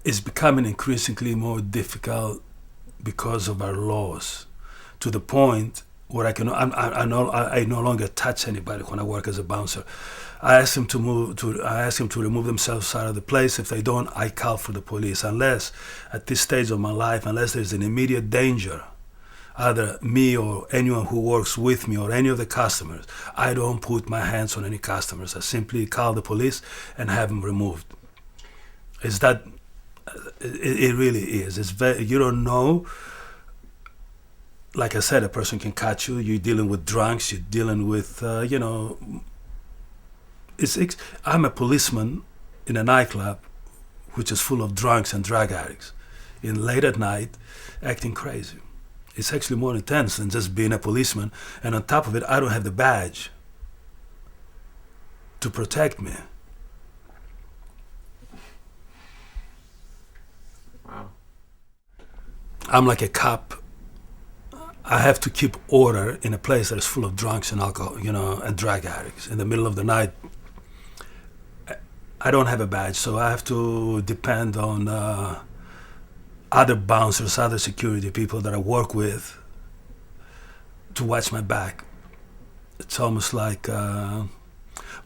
is becoming increasingly more difficult because of our laws, to the point where I no longer touch anybody when I work as a bouncer. I ask them to remove themselves out of the place. If they don't, I call for the police. Unless, at this stage of my life, unless there's an immediate danger, either me or anyone who works with me or any of the customers, I don't put my hands on any customers. I simply call the police and have them removed. It really is. You don't know. Like I said, a person can catch you. You're dealing with drunks. You're dealing with, I'm a policeman in a nightclub which is full of drunks and drug addicts, late at night, acting crazy. It's actually more intense than just being a policeman. And on top of it, I don't have the badge to protect me. Wow. I'm like a cop. I have to keep order in a place that is full of drunks and alcohol, and drug addicts. In the middle of the night, I don't have a badge, so I have to depend on other bouncers, other security people that I work with to watch my back. It's almost like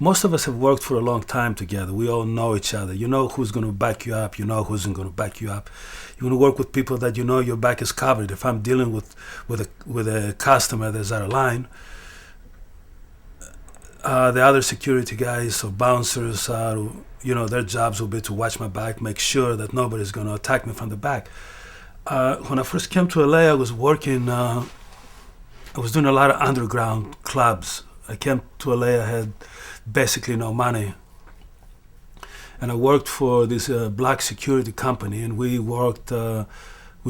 most of us have worked for a long time together. We all know each other. You know who's going to back you up. You know who's going to back you up. You want to work with people that you know your back is covered. If I'm dealing with a customer that's out of line, the other security guys or bouncers are, their jobs will be to watch my back, make sure that nobody's going to attack me from the back. When I first came to LA, I was working, I was doing a lot of underground clubs. I came to LA, I had basically no money. And I worked for this black security company, and we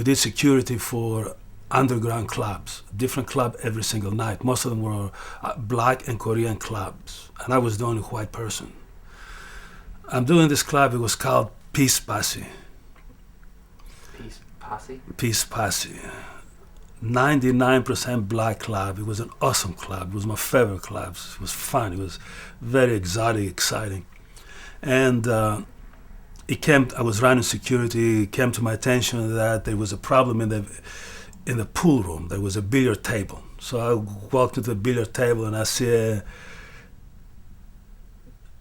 did security for underground clubs, different club every single night. Most of them were black and Korean clubs, and I was the only white person. I'm doing this club, it was called Peace Posse. Peace Posse? Peace Posse. 99% black club. It was an awesome club. It was my favorite club. It was fun. It was very exotic, exciting. And I was running security. It came to my attention that there was a problem in the pool room. There was a billiard table. So I walked to the billiard table and I see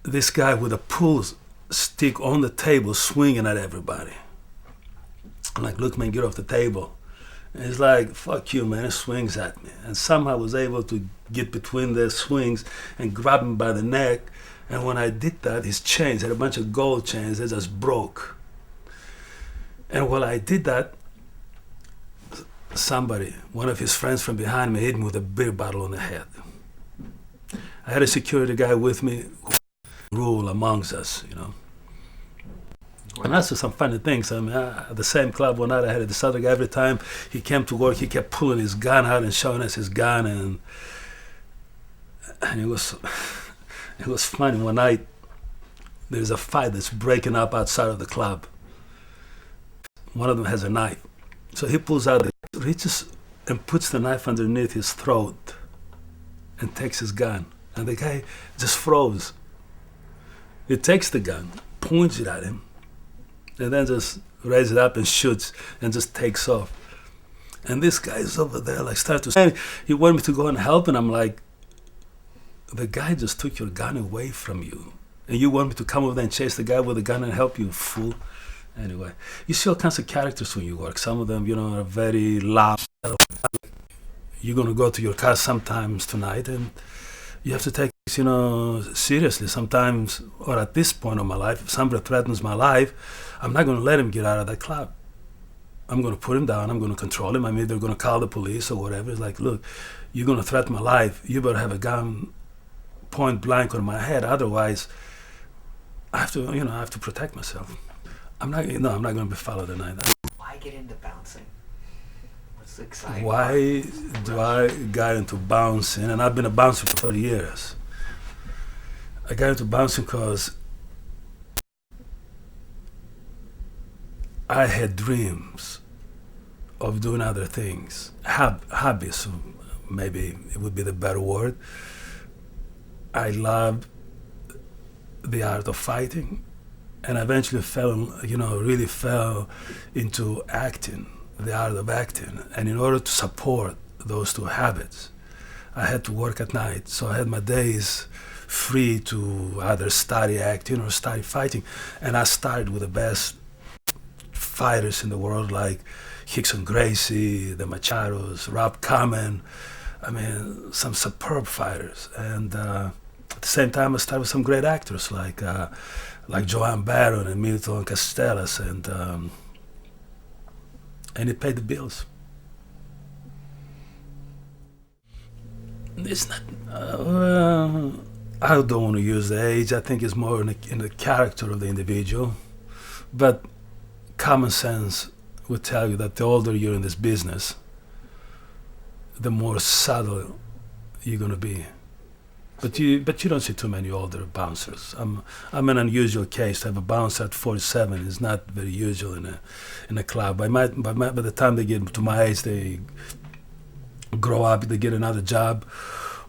this guy with a pool stick on the table swinging at everybody. I'm like, look, man, get off the table. And he's like, fuck you, man, it swings at me. And somehow I was able to get between the swings and grab him by the neck. And when I did that, his chains, had a bunch of gold chains, they just broke. And while I did that, one of his friends from behind me, hit me with a beer bottle on the head. I had a security guy with me who rule amongst us, And that's just some funny things. I mean, at the same club one night, I had this other guy. Every time he came to work, he kept pulling his gun out and showing us his gun, and it was funny. One night, there's a fight that's breaking up outside of the club. One of them has a knife, so he pulls out, reaches and puts the knife underneath his throat, and takes his gun. And the guy just froze. He takes the gun, points it at him, and then just raises it up and shoots and just takes off. And this guy's over there, he wanted me to go and help, and I'm like, the guy just took your gun away from you, and you want me to come over there and chase the guy with the gun and help you, fool? Anyway, you see all kinds of characters when you work. Some of them, are very loud. You're going to go to your car sometimes tonight, and you have to take seriously sometimes, or at this point of my life, if somebody threatens my life, I'm not going to let him get out of that club. I'm going to put him down. I'm going to control him. I'm either going to call the police or whatever. It's like, look, you're going to threaten my life. You better have a gun point blank on my head. Otherwise, I have to protect myself. I'm not going to be followed tonight. Why get into bouncing? What's exciting? Why do I got into bouncing? And I've been a bouncer for 30 years. I got into bouncing because I had dreams of doing other things, hobbies, maybe it would be the better word. I loved the art of fighting. And I eventually really fell into acting, the art of acting. And in order to support those two habits, I had to work at night. So I had my days free to either study acting or study fighting. And I started with the best fighters in the world, like Rickson Gracie, the Machados, Rob Kamen. I mean, some superb fighters. And at the same time, I started with some great actors like Joanne Baron and Milton Castellas, and it paid the bills. It's not. I don't want to use the age. I think it's more in the character of the individual. But common sense would tell you that the older you're in this business, the more subtle you're going to be. But you don't see too many older bouncers. I'm an unusual case. To have a bouncer at 47 is not very usual in a club. By the time they get to my age, they grow up, they get another job.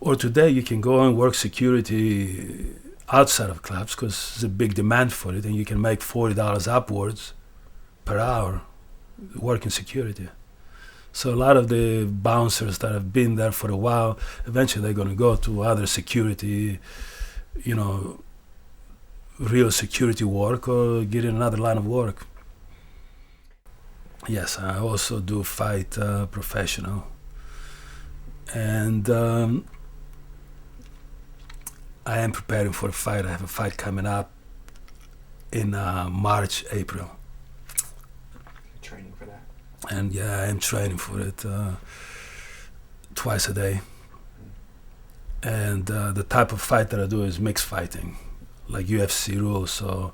Or today you can go and work security outside of clubs because there's a big demand for it, and you can make $40 upwards per hour working security. So a lot of the bouncers that have been there for a while, eventually they're going to go to other security, real security work, or get in another line of work. Yes, I also do fight professional. And I am preparing for a fight. I have a fight coming up in March, April. Training for that. And yeah, I am training for it twice a day. And the type of fight that I do is mixed fighting, like UFC rules. So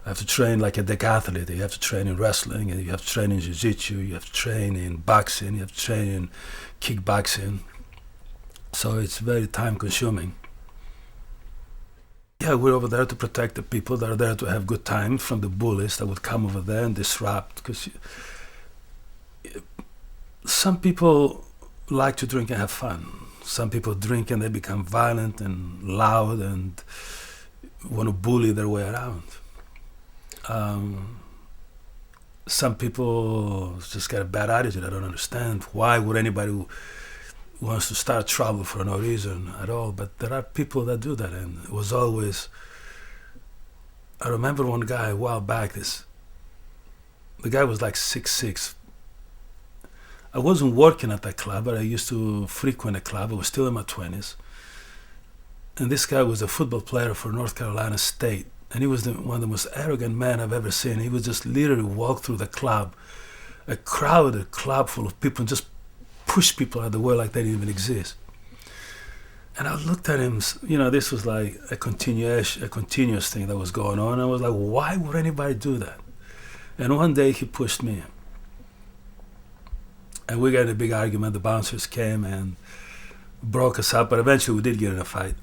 I have to train like a decathlete. You have to train in wrestling, and you have to train in jiu-jitsu, you have to train in boxing, you have to train in kickboxing. So it's very time consuming. Yeah, we're over there to protect the people that are there to have good time from the bullies that would come over there and disrupt. Because some people like to drink and have fun. Some people drink and they become violent and loud and want to bully their way around. Some people just got a bad attitude. I don't understand. Why would anybody who wants to start trouble for no reason at all? But there are people that do that, and it was always... I remember one guy a while back, the guy was like 6'6". I wasn't working at that club, but I used to frequent a club. I was still in my 20s. And this guy was a football player for North Carolina State. And he was one of the most arrogant men I've ever seen. He would just literally walk through the club, a crowded club full of people, and just push people out of the way like they didn't even exist. And I looked at him, this was like a continuous thing that was going on. I was like, why would anybody do that? And one day he pushed me. And we got in a big argument. The bouncers came and broke us up, but eventually we did get in a fight.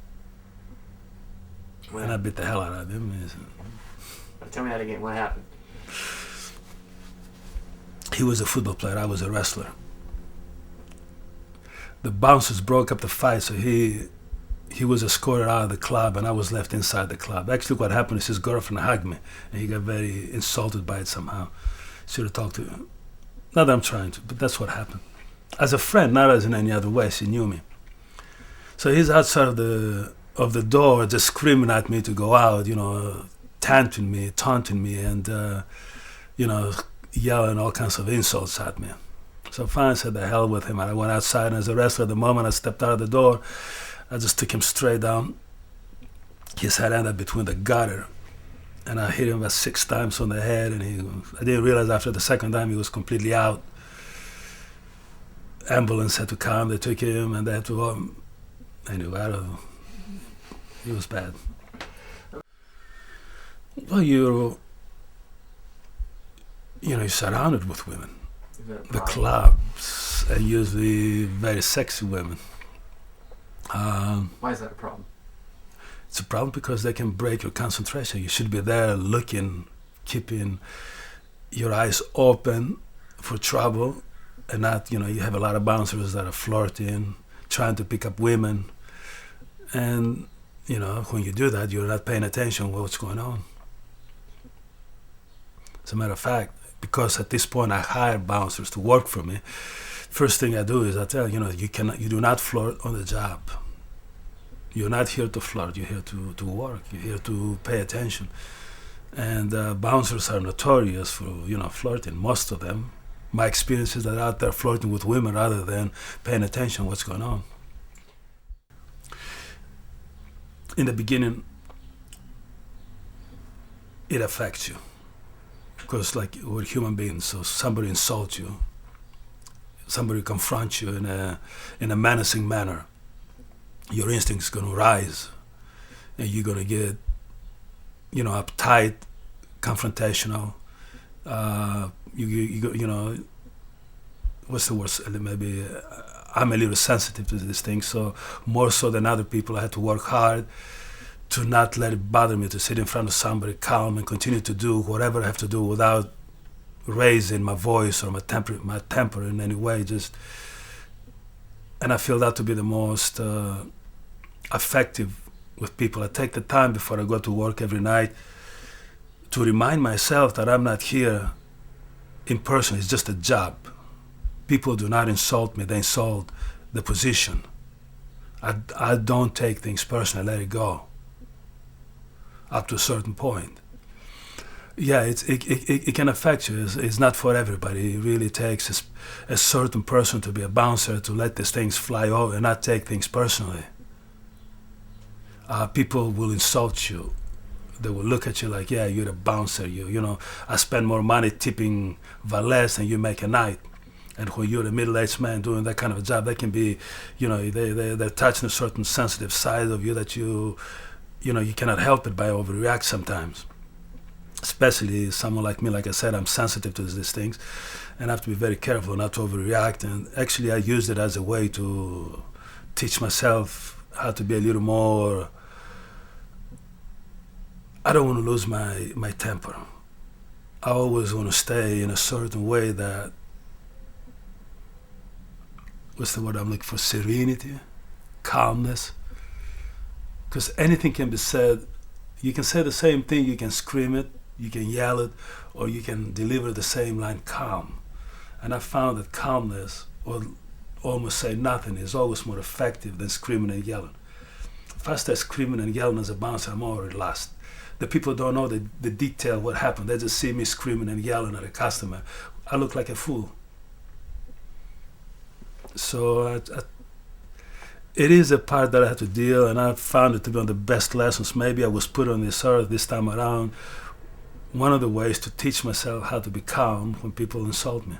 And I beat the hell out of him. Tell me that again. What happened? He was a football player. I was a wrestler. The bouncers broke up the fight, so he was escorted out of the club, and I was left inside the club. Actually, what happened is his girlfriend hugged me, and he got very insulted by it somehow. Should have talked to him. Not that I'm trying to, but that's what happened. As a friend, not as in any other way. He knew me. So he's outside of the door, just screaming at me to go out, taunting me, and yelling all kinds of insults at me. So finally I said the hell with him, and I went outside, and as a wrestler, the moment I stepped out of the door, I just took him straight down. His head ended between the gutter, and I hit him about 6 times on the head, and I didn't realize after the second time he was completely out. Ambulance had to come, they took him, and they had to go. Anyway, I don't know. It was bad. Well, you're surrounded with women. The clubs, and usually very sexy women. Why is that a problem? It's a problem because they can break your concentration. You should be there looking, keeping your eyes open for trouble, and not, you have a lot of bouncers that are flirting, trying to pick up women. And, when you do that, you're not paying attention to what's going on. As a matter of fact, because at this point I hire bouncers to work for me, first thing I do is I tell you do not flirt on the job. You're not here to flirt. You're here to work. You're here to pay attention. And bouncers are notorious for flirting. Most of them. My experience is that they're out there flirting with women rather than paying attention to what's going on. In the beginning, it affects you because, like, we're human beings. So somebody insults you, somebody confronts you in a menacing manner. Your instinct is going to rise, and you're going to get, uptight, confrontational. What's the word? Maybe I'm a little sensitive to this thing, so more so than other people, I had to work hard to not let it bother me, to sit in front of somebody calm and continue to do whatever I have to do without raising my voice or my temper in any way. And I feel that to be the most effective with people. I take the time before I go to work every night to remind myself that I'm not here in person. It's just a job. People do not insult me. They insult the position. I don't take things personally. I let it go up to a certain point. Yeah, it can affect you. It's not for everybody. It really takes a certain person to be a bouncer, to let these things fly over and not take things personally. People will insult you. They will look at you like, yeah, you're a bouncer. I spend more money tipping valets than you make a night. And when you're a middle-aged man doing that kind of a job, they can be, they're touching a certain sensitive side of you that you cannot help it by overreact sometimes. Especially someone like me, like I said, I'm sensitive to these things, and I have to be very careful not to overreact. And actually, I used it as a way to teach myself how to be a little more. I don't want to lose my temper. I always want to stay in a certain way that, what's the word I'm looking for? Serenity, calmness. Because anything can be said. You can say the same thing, you can scream it, you can yell it, or you can deliver the same line calm. And I found that calmness, or almost say nothing, is always more effective than screaming and yelling. If I start screaming and yelling as a bouncer, I'm already lost. The people don't know the detail what happened. They just see me screaming and yelling at a customer. I look like a fool. So it is a part that I had to deal, and I found it to be one of the best lessons. Maybe I was put on this earth this time around. One of the ways to teach myself how to be calm when people insult me.